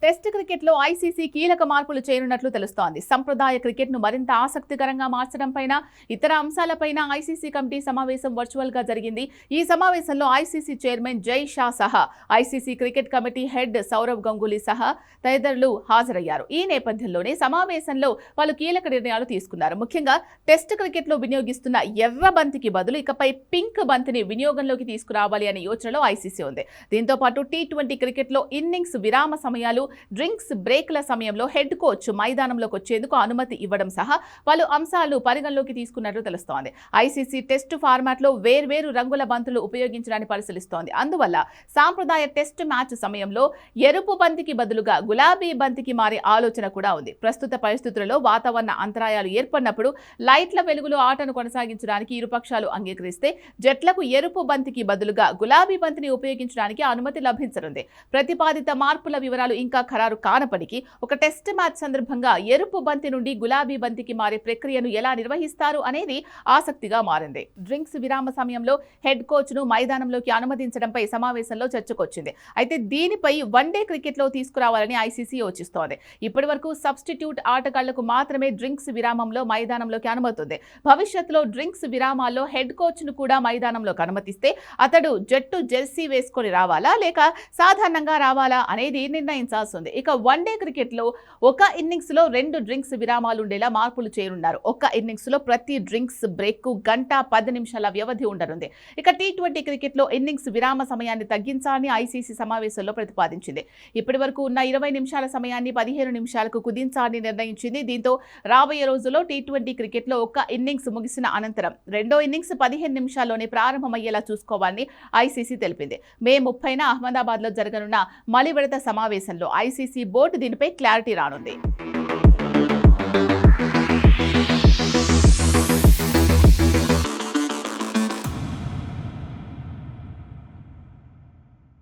Test క్రికెట్లో ICC కీలక మార్పులు చేయనున్నట్లు తెలుస్తోంది. సంప్రదాయ క్రికెట్ను మరింత ఆసక్తికరంగా మార్చడంపైన, ఇతర అంశాలపైన ఐసీసీ కమిటీ సమావేశం వర్చువల్గా జరిగింది. ఈ సమావేశంలో ఐసీసీ చైర్మన్ జై షా సహా ICC cricket committee head Sourav Ganguly సహా తదితరులు హాజరయ్యారు. ఈ నేపథ్యంలోనే సమావేశంలో పలు కీలక నిర్ణయాలు తీసుకున్నారు. ముఖ్యంగా టెస్ట్ క్రికెట్లో వినియోగిస్తున్న ఎర్ర బంతికి బదులు ఇకపై పింక్ బంతిని వినియోగంలోకి తీసుకురావాలి అనే యోచనలో ఐసీసీ ఉంది. దీంతో పాటు టీ20 క్రికెట్లో ఇన్నింగ్స్ విరామ సమయాలు, డ్రింక్స్ బ్రేక్ల సమయంలో హెడ్ కోచ్ మైదానంలోకి వచ్చేందుకు అనుమతి ఇవ్వడం సహా పలు అంశాలు పరిగణలోకి తీసుకున్నట్లు తెలుస్తోంది. ఐసీసీ టెస్ట్ ఫార్మాట్లో వేర్వేరు రంగుల బంతులు ఉపయోగించడాన్ని పరిశీలిస్తోంది. అందువల్ల సాంప్రదాయ టెస్ట్ మ్యాచ్ సమయంలో ఎరుపు బంతికి బదులుగా గులాబీ బంతికి మారే ఆలోచన కూడా ఉంది. ప్రస్తుత పరిస్థితులలో వాతావరణ అంతరాయాలు ఏర్పడినప్పుడు లైట్ల వెలుగులో ఆటను కొనసాగించడానికి ఇరుపక్షాలు అంగీకరిస్తే జట్లకు ఎరుపు బంతికి బదులుగా గులాబీ బంతిని ఉపయోగించడానికి అనుమతి లభించనుంది. ప్రతిపాదిత మార్పుల వివరాలు ఇంకా ఖరారు కానప్పటికీ ఒక టెస్ట్ మ్యాచ్ సందర్భంగా ఎరుపు బంతి నుండి గులాబీ బంతికి మారే ప్రక్రియను ఎలా నిర్వహిస్తారు అనేది ఆసక్తిగా మారింది. డ్రింక్స్ విరామ సమయంలో హెడ్ కోచ్ ను మైదానంలోకి అనుమతించడంపై సమావేశంలో చర్చకొచ్చింది. అయితే దీనిపై వన్డే క్రికెట్ లో తీసుకురావాలని ఐసీసీ యోచిస్తోంది. ఇప్పటి వరకు సబ్స్టిట్యూట్ ఆటగాళ్లకు మాత్రమే డ్రింక్స్ విరామంలో మైదానంలోకి అనుమతి ఉంది. భవిష్యత్తులో డ్రింక్స్ విరామాల్లో హెడ్ కోచ్ ను కూడా మైదానంలోకి అనుమతిస్తే అతడు జట్టు జెర్సీ వేసుకొని రావాలా లేక సాధారణంగా రావాలా అనేది నిర్ణయించాల్సి ఉంది. ఇక వన్డే క్రికెట్ లో ఒక ఇన్నింగ్స్ లో 2 డ్రింక్స్ విరామాలు ఉండేలా మార్పులు చేయనున్నారు. ఒక ఇన్నింగ్స్ లో ప్రతి డ్రింక్స్ బ్రేక్ కు గంట 10 నిమిషాల వ్యవధి ఉండనుంది. ఇక టీ20 క్రికెట్ లో ఇన్నింగ్స్ విరామ సమయాన్ని తగ్గించాలని ఐసీసీ సమావేశంలో ప్రతిపాదించింది. ఇప్పటి వరకు ఉన్న 20 నిమిషాల సమయాన్ని 15 నిమిషాలకు కుదించాలని నిర్ణయించింది. దీంతో రాబోయే రోజుల్లో టీ20 క్రికెట్ లో ఒక ఇన్నింగ్స్ ముగిసిన అనంతరం రెండో ఇన్నింగ్స్ 15 నిమిషాల్లోనే ప్రారంభమయ్యేలా చూసుకోవాలని ఐసీసీ తెలిపింది. మే 30న అహ్మదాబాద్ లో జరగనున్న మలి విడత సమావేశంలో ఐసీసీ బోర్డు దీనిపై క్లారిటీ రానుంది.